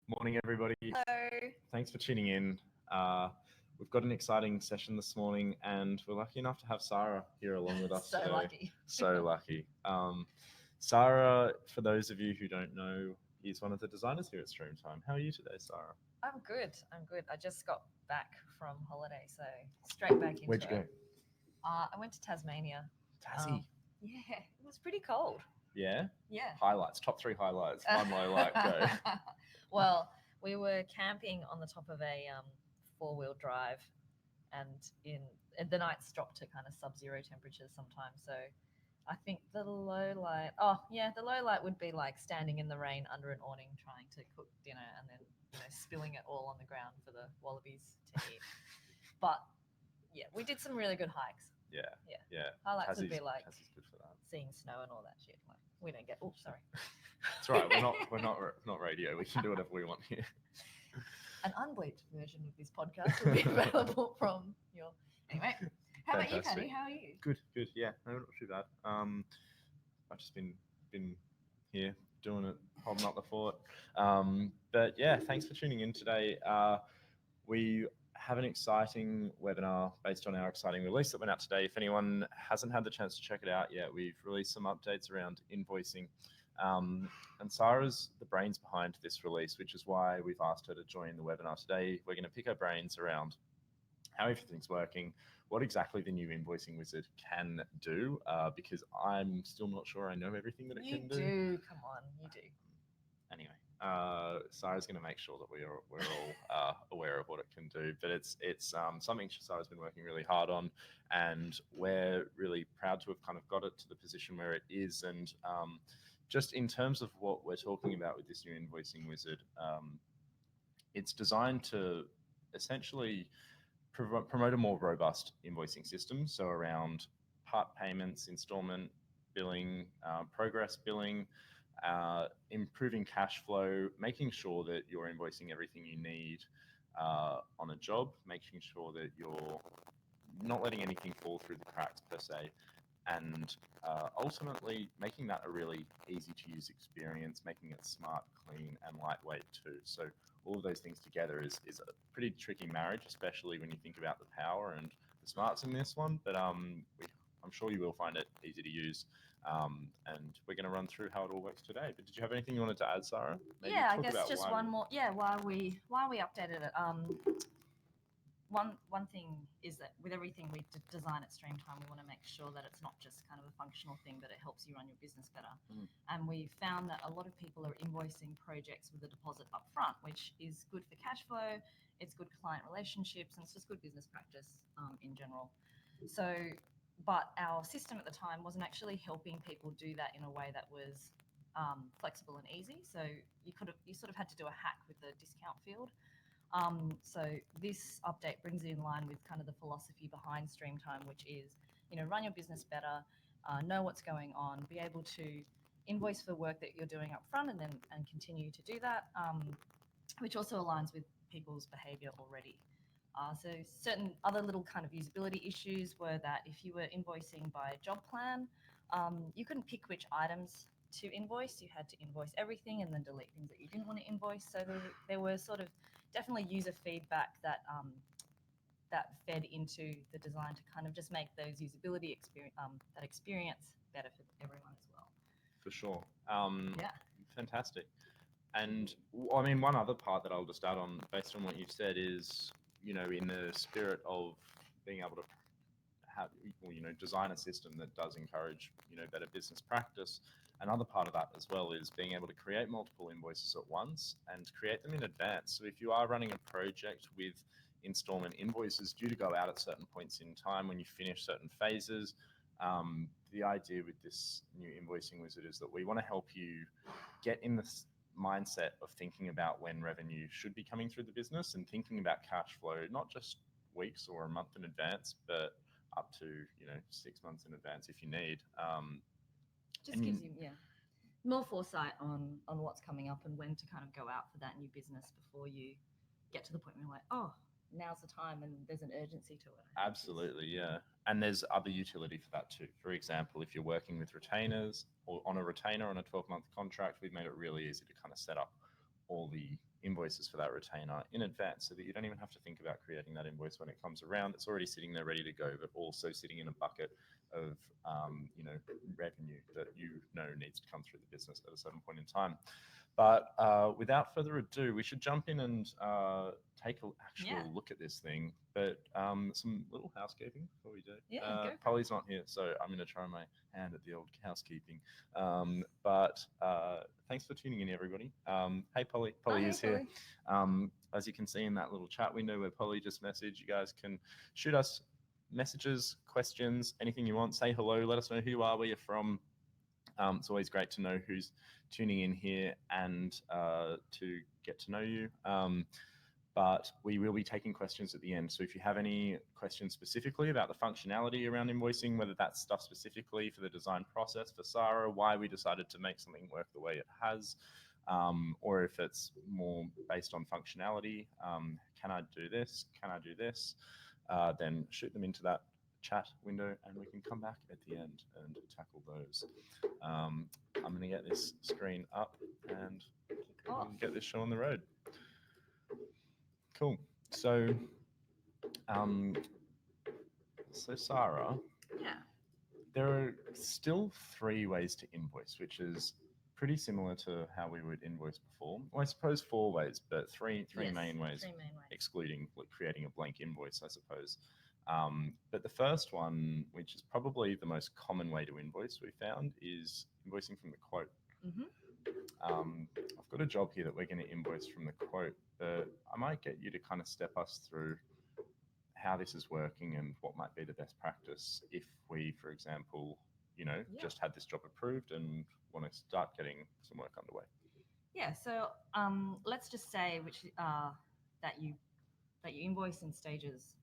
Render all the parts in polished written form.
Morning, everybody. Hello. Thanks for tuning in. We've got an exciting session this morning, and we're lucky enough to have Sarah here along with us So today. lucky. So lucky. Sarah, for those of you who don't know, is one of the designers here at Streamtime. How are you today, Sarah? I'm good. I just got back from holiday, so straight back into Where'd you go? it. I went to Tasmania. Tassie. Yeah, it was pretty cold. Yeah? Yeah. Highlights, top 3 highlights. One low light, go. Well, we were camping on the top of a four-wheel drive, and the nights drop to kind of sub-zero temperatures sometimes. So I think the low light. Oh, yeah, the low light would be like standing in the rain under an awning trying to cook dinner and then spilling it all on the ground for the wallabies to eat. But yeah, we did some really good hikes. Yeah. Highlights would be like Tassie's good for that. seeing snow and all that shit. Like we don't get. Oh, sorry. It's all right. We're not radio. We can do whatever we want here. An unbleached version of this podcast will be available from your. Anyway, how about you, Fantastic. Paddy? How are you? Good. Yeah, no, not too bad. I've just been here doing it, holding up the fort. But yeah, thanks for tuning in today. We have an exciting webinar based on our exciting release that went out today. If anyone hasn't had the chance to check it out yet, we've released some updates around invoicing. And Sarah's the brains behind this release, which is why we've asked her to join the webinar today. We're going to pick her brains around how everything's working, what exactly the new invoicing wizard can do, because I'm still not sure I know everything that it can do. You do. Come on, you do. Anyway, Sarah's going to make sure that we're all aware of what it can do. But it's something Sarah's been working really hard on, and we're really proud to have kind of got it to the position where it is. And just in terms of what we're talking about with this new invoicing wizard, it's designed to essentially promote a more robust invoicing system. So around part payments, installment billing, progress billing, improving cash flow, making sure that you're invoicing everything you need on a job, making sure that you're not letting anything fall through the cracks per se, and ultimately making that a really easy to use experience, making it smart, clean, and lightweight too. So all of those things together is a pretty tricky marriage, especially when you think about the power and the smarts in this one. But I'm sure you will find it easy to use. And we're going to run through how it all works today. But did you have anything you wanted to add, Sarah? Maybe Yeah, I talk guess about just why one more. Yeah, why we updated it. One thing is that with everything we design at Streamtime, we want to make sure that it's not just kind of a functional thing, but it helps you run your business better. And we found that a lot of people are invoicing projects with a deposit up front, which is good for cash flow, it's good client relationships, and it's just good business practice in general. So, but our system at the time wasn't actually helping people do that in a way that was flexible and easy. So you sort of had to do a hack with the discount field. So this update brings it in line with kind of the philosophy behind Streamtime, which is, run your business better, know what's going on, be able to invoice for work that you're doing up front and continue to do that, which also aligns with people's behavior already. So certain other little kind of usability issues were that if you were invoicing by job plan, you couldn't pick which items to invoice. You had to invoice everything and then delete things that you didn't want to invoice. So there were sort of definitely user feedback that fed into the design to kind of just make those usability experience better for everyone as well. For sure. Yeah. Fantastic. And I mean, one other part that I'll just add on, based on what you've said, is in the spirit of being able to have, design a system that does encourage, better business practice. Another part of that as well is being able to create multiple invoices at once and create them in advance. So if you are running a project with installment invoices due to go out at certain points in time when you finish certain phases, the idea with this new invoicing wizard is that we want to help you get in this mindset of thinking about when revenue should be coming through the business and thinking about cash flow, not just weeks or a month in advance, but up to 6 months in advance if you need. Just gives you more foresight on what's coming up and when to kind of go out for that new business before you get to the point where you're like, oh, now's the time, and there's an urgency to it. Absolutely, yeah. And there's other utility for that too. For example, if you're working with retainers or on a retainer on a 12-month contract, we've made it really easy to kind of set up all the invoices for that retainer in advance so that you don't even have to think about creating that invoice when it comes around. It's already sitting there ready to go, but also sitting in a bucket of revenue that needs to come through the business at a certain point in time. But without further ado, we should jump in and take an actual look at this thing. But some little housekeeping before we do. Yeah, Polly's not here, so I'm going to try my hand at the old housekeeping. But thanks for tuning in, everybody. Hey, Polly. Polly is here. As you can see in that little chat window where Polly just messaged, you guys can shoot us messages, questions, anything you want. Say hello. Let us know who you are, where you're from. It's always great to know who's tuning in here and to get to know you. But we will be taking questions at the end. So if you have any questions specifically about the functionality around invoicing, whether that's stuff specifically for the design process for Sarah, why we decided to make something work the way it has, or if it's more based on functionality, can I do this? Can I do this? Then shoot them into that chat window and we can come back at the end and tackle those. I'm going to get this screen up and get this show on the road. Cool. So, Sarah, there are still 3 ways to invoice, which is pretty similar to how we would invoice before. Well, I suppose 4 ways, but three main ways, excluding creating a blank invoice, I suppose. But the first one, which is probably the most common way to invoice we found, is invoicing from the quote. I've got a job here that we're going to invoice from the quote, but I might get you to kind of step us through how this is working and what might be the best practice if we, for example, just had this job approved and want to start getting some work underway. Yeah, so let's just say that you invoice in stages.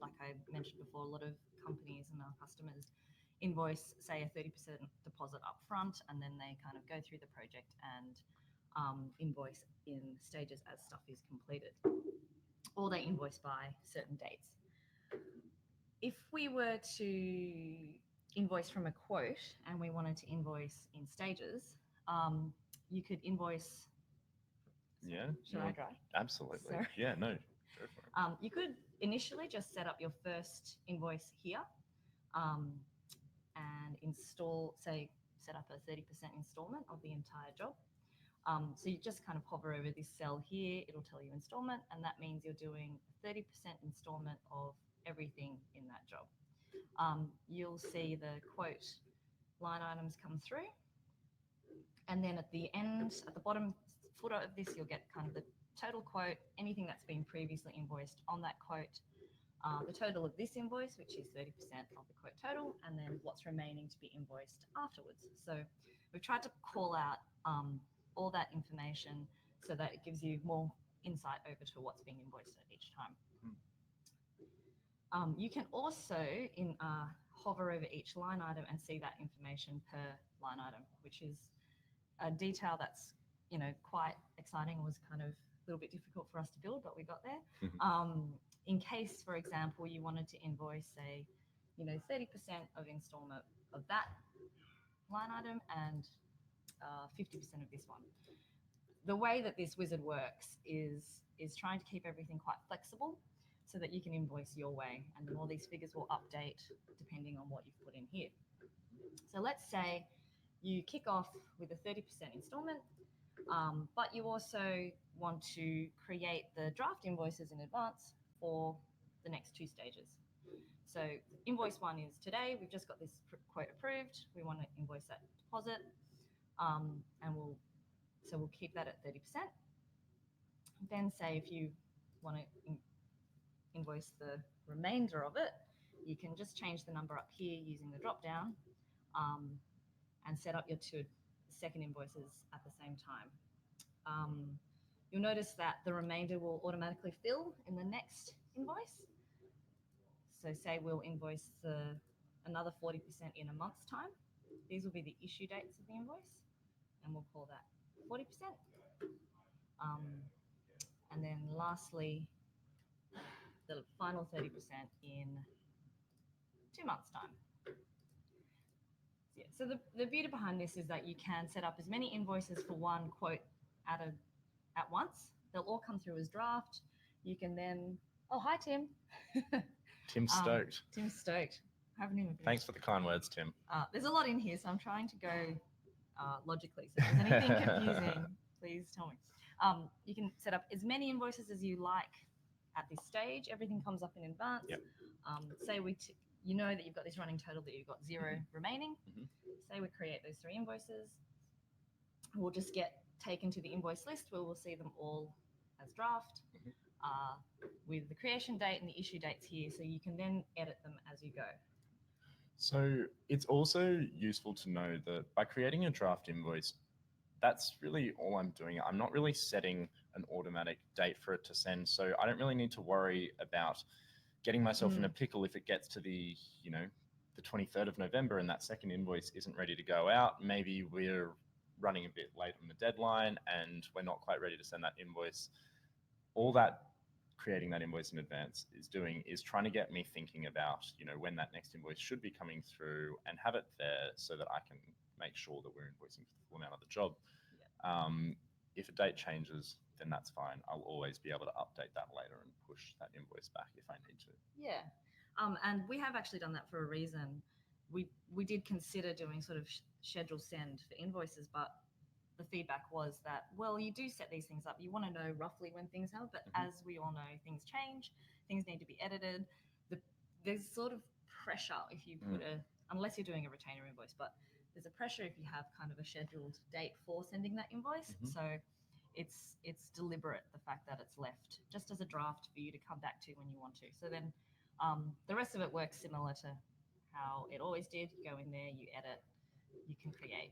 Like I mentioned before, a lot of companies and our customers invoice, say, a 30% deposit up front, and then they kind of go through the project and invoice in stages as stuff is completed, or they invoice by certain dates. If we were to invoice from a quote and we wanted to invoice in stages, you could invoice. Yeah. Should I try? Absolutely. Sorry. Yeah, no. Go for it. You could initially just set up your first invoice here and set up a 30% installment of the entire job. So you just kind of hover over this cell here, it'll tell you installment, and that means you're doing 30% installment of everything in that job. You'll see the quote line items come through, and then at the end, at the bottom footer of this, you'll get kind of the total quote, anything that's been previously invoiced on that quote, the total of this invoice, which is 30% of the quote total, and then what's remaining to be invoiced afterwards. So we've tried to call out all that information so that it gives you more insight over to what's being invoiced at each time. You can also hover over each line item and see that information per line item, which is a detail that's quite exciting. It was kind of a little bit difficult for us to build, but we got there. In case, for example, you wanted to invoice, say, 30% of installment of that line item and 50% of this one. The way that this wizard works is trying to keep everything quite flexible so that you can invoice your way, and then all these figures will update depending on what you've put in here. So let's say you kick off with a 30% installment, but you also want to create the draft invoices in advance for the next 2 stages. So invoice 1 is today, we've just got this quote approved, we want to invoice that deposit, and we'll keep that at 30%. Then say if you want to invoice the remainder of it, you can just change the number up here using the drop down and set up your 2 second invoices at the same time. You'll notice that the remainder will automatically fill in the next invoice. So say we'll invoice another 40% in a month's time. These will be the issue dates of the invoice, and we'll call that 40%. And then lastly, the final 30% in 2 months' time. Yeah, so the beauty behind this is that you can set up as many invoices for one quote at a at once. They'll all come through as draft. You can then, oh, hi, Tim. Tim's stoked. Tim's stoked. Haven't even Thanks for the kind words, Tim. There's a lot in here, so I'm trying to go logically. So if there's anything confusing, please tell me. You can set up as many invoices as you like at this stage. Everything comes up in advance. Yep. Say you know that you've got this running total that you've got 0 remaining. Say we create those 3 invoices. We'll just get taken to the invoice list where we'll see them all as draft with the creation date and the issue dates here. So you can then edit them as you go. So it's also useful to know that by creating a draft invoice, that's really all I'm doing. I'm not really setting an automatic date for it to send. So I don't really need to worry about getting myself in a pickle if it gets to the 23rd of November and that second invoice isn't ready to go out. Maybe we're running a bit late on the deadline and we're not quite ready to send that invoice. All that creating that invoice in advance is doing is trying to get me thinking about, when that next invoice should be coming through and have it there so that I can make sure that we're invoicing for the full amount of the job. Yeah. If a date changes, then that's fine. I'll always be able to update that later and push that invoice back if I need to. Yeah. And we have actually done that for a reason. We did consider doing sort of schedule send for invoices, but the feedback was that, well, you do set these things up. You want to know roughly when things are, but as we all know, things change. Things need to be edited. There's sort of pressure if you put unless you're doing a retainer invoice, but there's a pressure if you have kind of a scheduled date for sending that invoice. So it's deliberate, the fact that it's left just as a draft for you to come back to when you want to. So then the rest of it works similar to how it always did. You go in there, you edit, you can create.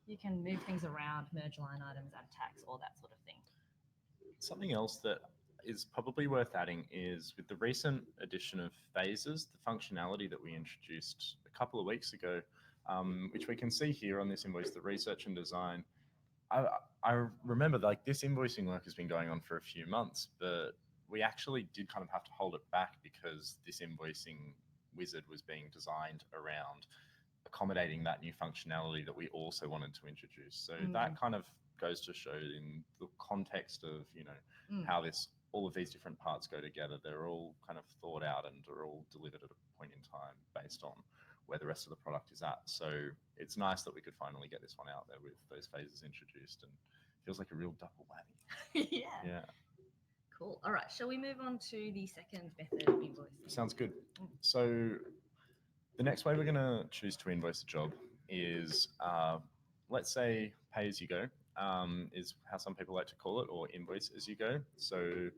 You can move things around, merge line items, add tax, all that sort of thing. Something else that is probably worth adding is with the recent addition of phases, the functionality that we introduced a couple of weeks ago, which we can see here on this invoice, the research and design. I remember this invoicing work has been going on for a few months, but we actually did kind of have to hold it back because this invoicing wizard was being designed around accommodating that new functionality that we also wanted to introduce. So that kind of goes to show in the context of, how all of these different parts go together. They're all kind of thought out and are all delivered at a point in time based on where the rest of the product is at. So it's nice that we could finally get this one out there with those phases introduced, and feels like a real double whammy. Yeah. Cool. All right. Shall we move on to the second method of invoicing? Sounds good. So the next way we're going to choose to invoice a job is, let's say, pay as you go, is how some people like to call it, or invoice as you go. So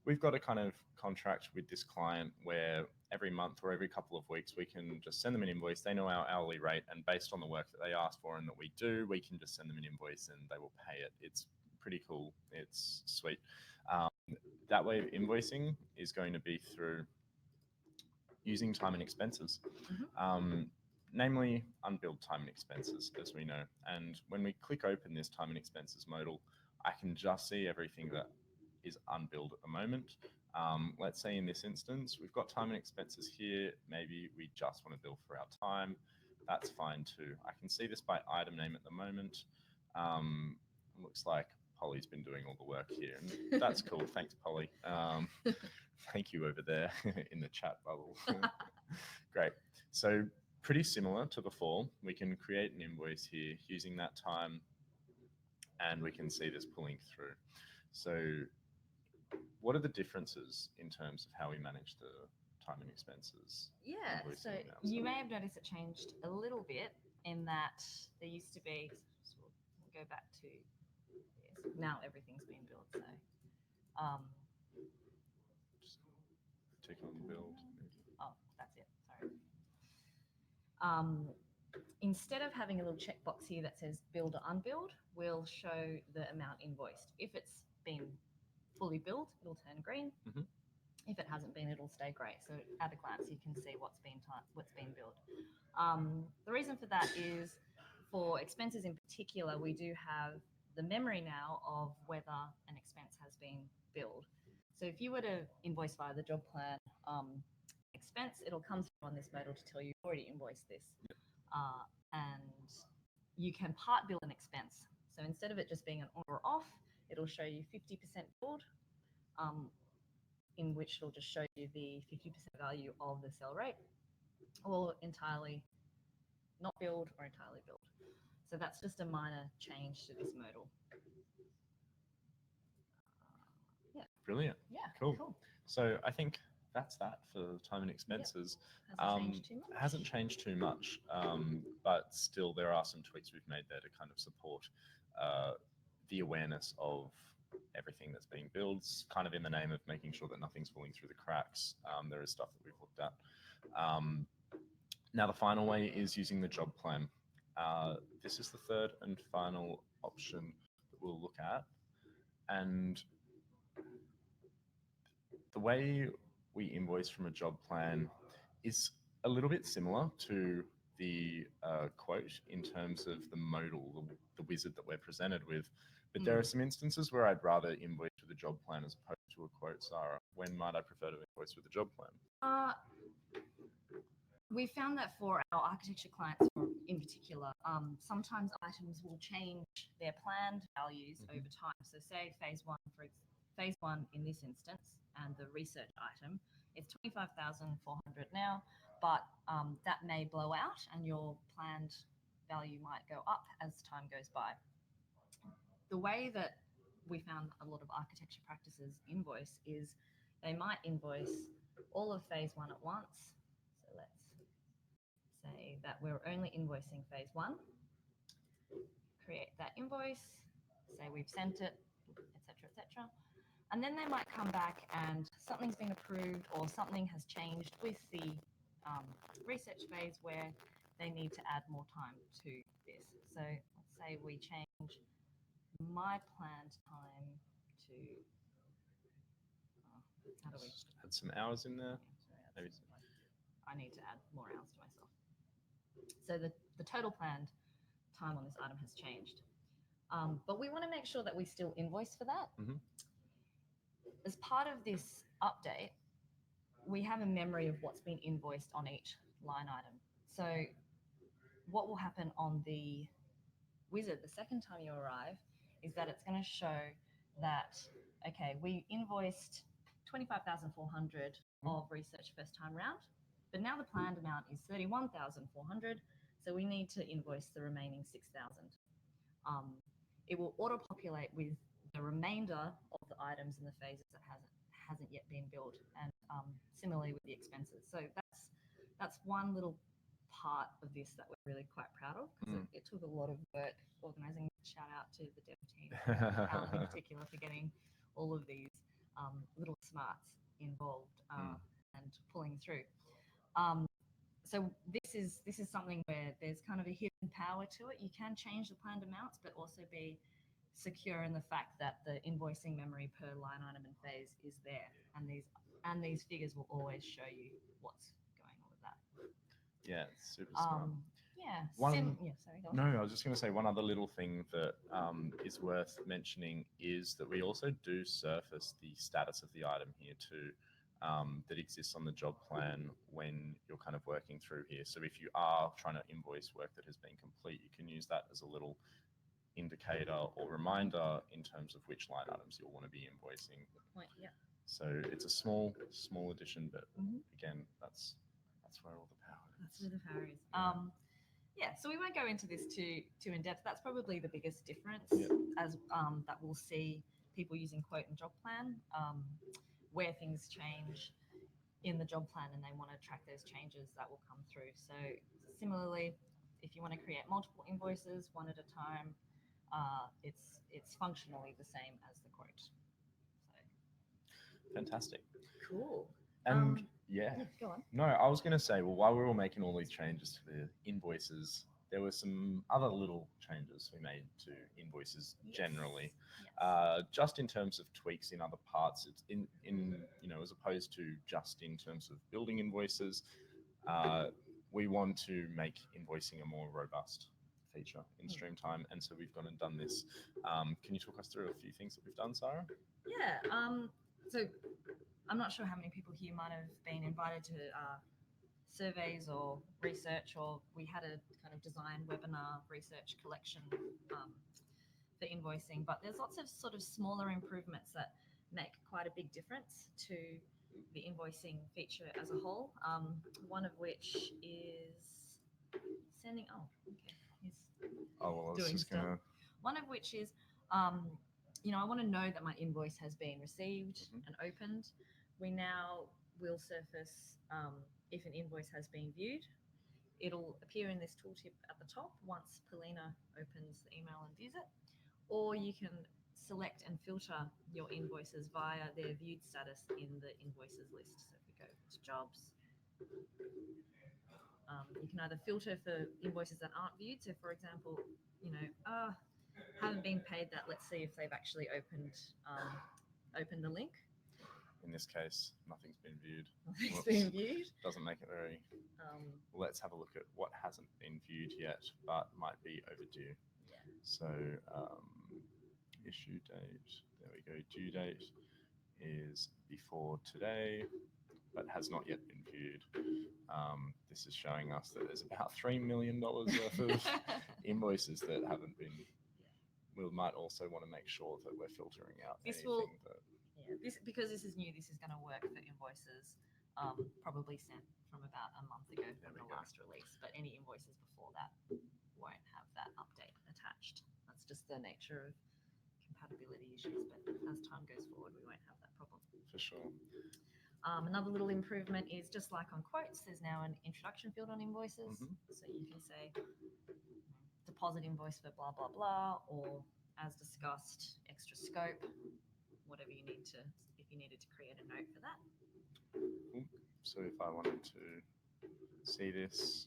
we've got a kind of contract with this client where every month or every couple of weeks, we can just send them an invoice. They know our hourly rate, and based on the work that they ask for and that we do, we can just send them an invoice and they will pay it. It's pretty cool. It's sweet. That way of invoicing is going to be through using time and expenses, namely unbilled time and expenses, as we know. And when we click open this time and expenses modal, I can just see everything that is unbilled at the moment. Let's say in this instance, we've got time and expenses here. Maybe we just want to bill for our time. That's fine too. I can see this by item name at the moment. Looks like Polly's been doing all the work here, and that's cool. Thanks, Polly. Thank you over there in the chat bubble. Great. So pretty similar to before, we can create an invoice here using that time, and we can see this pulling through. So what are the differences in terms of how we manage the time and expenses? Yeah, so you may have noticed it changed a little bit in that there used to be, we'll go back to this. Now everything's been billed, so tick on build. Oh, that's it. Sorry. Instead of having a little checkbox here that says billed or unbilled, we'll show the amount invoiced. If it's been fully billed, it'll turn green. If it hasn't been, it'll stay grey. So at a glance, you can see what's been billed. The reason for that is for expenses in particular, we do have the memory now of whether an expense has been billed. So if you were to invoice via the job plan expense, it'll come through on this modal to tell you you've already invoiced this. And you can part bill an expense. So instead of it just being an on or off, it'll show you 50% billed, in which it'll just show you the 50% value of the sell rate, or entirely not billed or entirely billed. So that's just a minor change to this modal. Yeah. Brilliant. Yeah. Cool. So I think that's that for time and expenses. Hasn't changed too much. But still there are some tweaks we've made there to kind of support the awareness of everything that's being built, kind of in the name of making sure that nothing's falling through the cracks. There is stuff that we've looked at. Now the final way is using the job plan. This is the third and final option that we'll look at. And the way we invoice from a job plan is a little bit similar to the quote in terms of the modal, the wizard that we're presented with. But there are some instances where I'd rather invoice with a job plan as opposed to a quote, Sarah. When might I prefer to invoice with a job plan? We found that for our architecture clients in particular, sometimes items will change their planned values over time. So say phase one in this instance, and the research item, it's 25,400 now, but that may blow out and your planned value might go up as time goes by. The way that we found a lot of architecture practices invoice is they might invoice all of phase one at once. So let's say that we're only invoicing phase one, create that invoice, say we've sent it, etc., etc. And then they might come back and something's been approved or something has changed with the research phase where they need to add more time to this. So let's say we change my planned time to, how do we? Just add some hours in there. Maybe. I need to add more hours to myself. So the total planned time on this item has changed. But we want to make sure that we still invoice for that. Mm-hmm. As part of this update, we have a memory of what's been invoiced on each line item. So what will happen on the wizard the second time you arrive is that it's going to show that, okay, we invoiced 25,400 of research first time round, but now the planned amount is 31,400, so we need to invoice the remaining 6,000. It will auto-populate with the remainder of the items in the phases that hasn't yet been billed, and similarly with the expenses. So that's one little part of this that we're really quite proud of, because it took a lot of work organising. Shout out to the dev team in particular for getting all of these little smarts involved and pulling through. So this is something where there's kind of a hidden power to it. You can change the planned amounts, but also be secure in the fact that the invoicing memory per line item and phase is there, and these figures will always show you what's going on with that. Yeah, it's super smart. Sorry. No, I was just going to say one other little thing that is worth mentioning is that we also do surface the status of the item here too, that exists on the job plan when you're kind of working through here. So if you are trying to invoice work that has been complete, you can use that as a little indicator or reminder in terms of which line items you'll want to be invoicing. Good point. Yeah. So it's a small addition, but again, that's where all the power is. That's where the power is. Yeah, so we won't go into this too in depth. That's probably the biggest difference as that we'll see people using quote and job plan, where things change in the job plan and they want to track those changes that will come through. So similarly, if you want to create multiple invoices one at a time, it's functionally the same as the quote. So fantastic. Cool. And go on. No, I was going to say, well, while we were making all these changes to the invoices, there were some other little changes we made to invoices generally. Yes. Just in terms of tweaks in other parts, it's in as opposed to just in terms of building invoices, we want to make invoicing a more robust feature in Streamtime, and so we've gone and done this. Can you talk us through a few things that we've done, Sarah? Yeah. So I'm not sure how many people here might have been invited to surveys or research, or we had a kind of design webinar research collection for invoicing, but there's lots of sort of smaller improvements that make quite a big difference to the invoicing feature as a whole. One of which is sending. Oh, okay. He's Oh, well, I was doing just stuff. gonna. One of which is, I want to know that my invoice has been received and opened. We now will surface if an invoice has been viewed. It'll appear in this tooltip at the top once Polina opens the email and views it. Or you can select and filter your invoices via their viewed status in the invoices list. So if we go to jobs, you can either filter for invoices that aren't viewed. So for example, haven't been paid that. Let's see if they've actually opened the link. In this case, nothing's been viewed. Nothing's Whoops. been viewed. Doesn't make it very. Let's have a look at what hasn't been viewed yet, but might be overdue. Yeah. So issue date. There we go. Due date is before today, but has not yet been viewed. This is showing us that there's about $3 million worth of invoices that haven't been. We might also want to make sure that we're filtering out anything that. Yeah, because this is new. This is going to work for invoices probably sent from about a month ago from the last release. But any invoices before that won't have that update attached. That's just the nature of compatibility issues. But as time goes forward, we won't have that problem. For sure. Another little improvement is just like on quotes, there's now an introduction field on invoices. So you can say deposit invoice for blah, blah, blah, or as discussed, extra scope, whatever you need to, if you needed to create a note for that. So if I wanted to see this,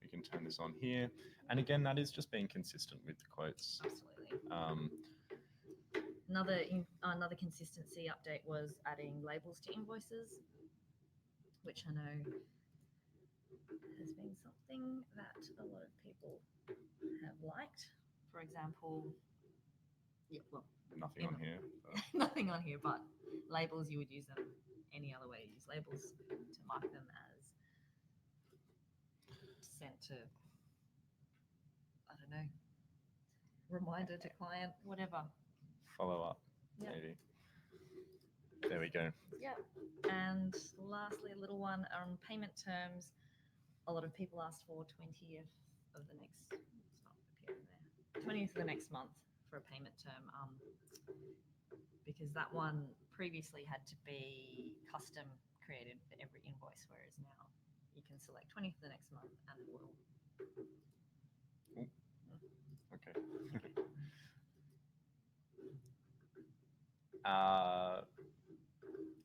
we can turn this on here. And again, that is just being consistent with the quotes. Absolutely. Another consistency update was adding labels to invoices, which I know has been something that a lot of people have liked. For example, nothing on here. Nothing on here, but labels, you would use them any other way. You use labels to mark them as sent to, I don't know, reminder to client, whatever. Follow up, maybe. There we go. Yeah. And lastly, a little one on payment terms. A lot of people asked for 20th of the next, it's not appearing there, 20th of the next month for a payment term, because that one previously had to be custom created for every invoice, whereas now you can select 20th of the next month and it will. Okay.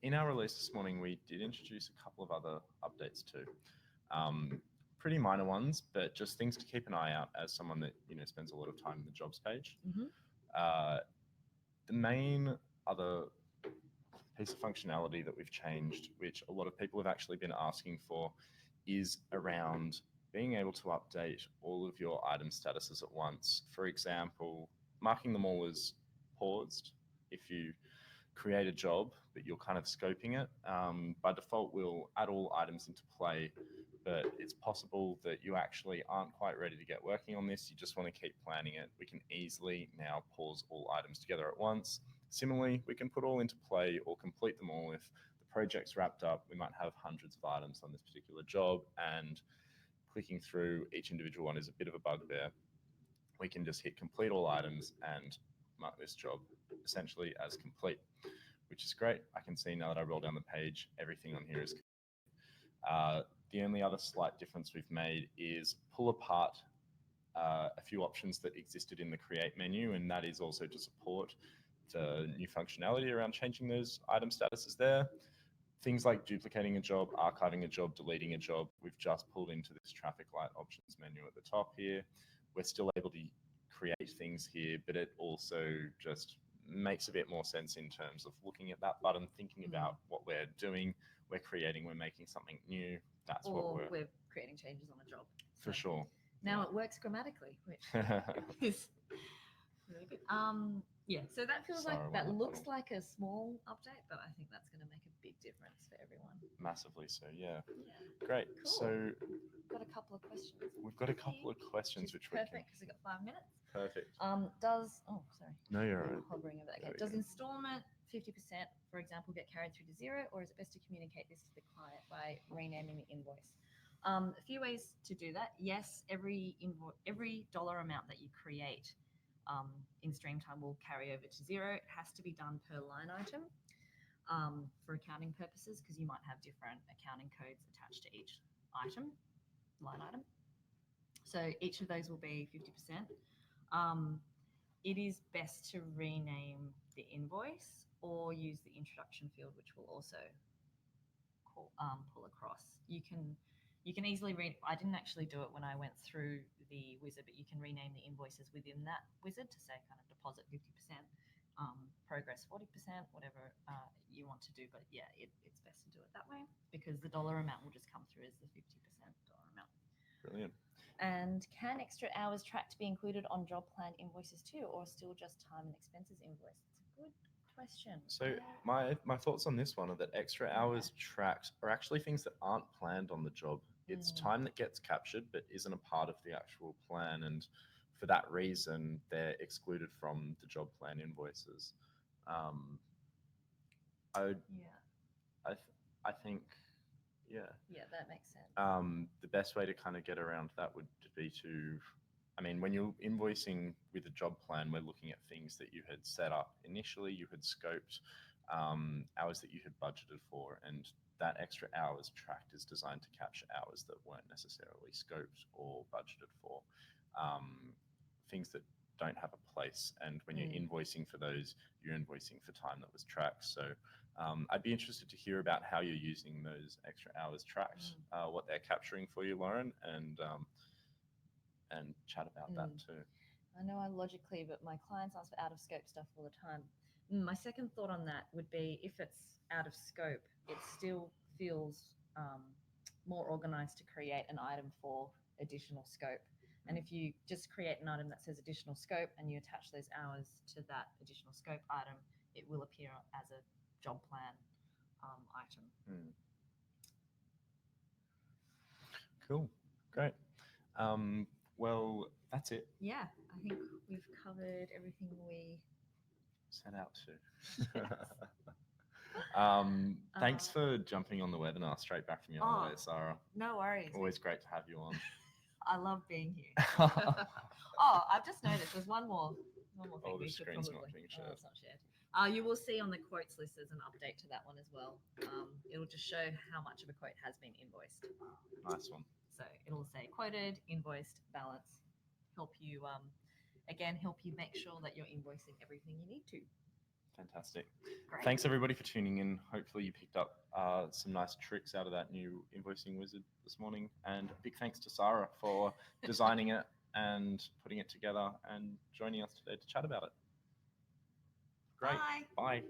In our release this morning, we did introduce a couple of other updates too. Pretty minor ones, but just things to keep an eye out as someone that spends a lot of time in the jobs page. The main other piece of functionality that we've changed, which a lot of people have actually been asking for, is around being able to update all of your item statuses at once. For example, marking them all as paused. If you create a job, but you're kind of scoping it, by default, we'll add all items into play, but it's possible that you actually aren't quite ready to get working on this. You just want to keep planning it. We can easily now pause all items together at once. Similarly, we can put all into play or complete them all if the project's wrapped up. We might have hundreds of items on this particular job, and clicking through each individual one is a bit of a bugbear. We can just hit complete all items and mark this job essentially as complete, which is great. I can see now that I roll down the page, everything on here is complete. The only other slight difference we've made is pull apart a few options that existed in the create menu, and that is also to support the new functionality around changing those item statuses there. Things like duplicating a job, archiving a job, deleting a job, we've just pulled into this traffic light options menu at the top here. We're still able to create things here, but it also just makes a bit more sense in terms of looking at that button, thinking about what we're doing, we're creating, we're making something new. That's what we're creating changes on a job. For sure. Now it works grammatically, which is really good. So that feels that looks like a small update, but I think that's going to make a big difference for everyone. Massively so, yeah. Great. Cool. So got a couple of questions. We've got a couple of questions which we can. Perfect because we've got 5 minutes. Perfect. Sorry. No, you're all right. Hovering over. There Okay. we Does go. installment 50%, for example, get carried through to zero, or is it best to communicate this to the client by renaming the invoice? A few ways to do that. Yes, every dollar amount that you create in Streamtime will carry over to zero. It has to be done per line item for accounting purposes, because you might have different accounting codes attached to each line item. So each of those will be 50%. It is best to rename the invoice or use the introduction field, which will also pull across. You can easily I didn't actually do it when I went through the wizard, but you can rename the invoices within that wizard to say kind of deposit 50%, progress 40%, whatever you want to do. But yeah, it's best to do it that way because the dollar amount will just come through as the 50% dollar amount. Brilliant. And can extra hours tracked be included on job plan invoices too, or still just time and expenses invoice? It's a good question. So my thoughts on this one are that extra hours tracked are actually things that aren't planned on the job. It's time that gets captured but isn't a part of the actual plan, and for that reason they're excluded from the job plan invoices. I think Yeah, that makes sense. the best way to kind of get around that would be to, I mean, when you're invoicing with a job plan, we're looking at things that you had set up initially, you had scoped, hours that you had budgeted for, and that extra hours tracked is designed to capture hours that weren't necessarily scoped or budgeted for, things that don't have a place. And when you're invoicing for those, you're invoicing for time that was tracked. So I'd be interested to hear about how you're using those extra hours tracked, what they're capturing for you, Lauren, and chat about that too. I know I logically, but my clients ask for out of scope stuff all the time. My second thought on that would be if it's out of scope, it still feels more organized to create an item for additional scope. And if you just create an item that says additional scope and you attach those hours to that additional scope item, it will appear as a job plan item. Cool, great. Well, that's it. Yeah, I think we've covered everything we set out to. Thanks for jumping on the webinar straight back from your holiday, Sarah. No worries. Always great to have you on. I love being here. I've just noticed there's one more thing. Oh, the we should screen's probably, not being shared. It's not shared. You will see on the quotes list there's an update to that one as well. It'll just show how much of a quote has been invoiced. Nice one. So it'll say quoted, invoiced, balance. Help you make sure that you're invoicing everything you need to. Fantastic. Great. Thanks everybody for tuning in. Hopefully you picked up some nice tricks out of that new invoicing wizard this morning. And a big thanks to Sarah for designing it and putting it together and joining us today to chat about it. Great. Bye. Bye.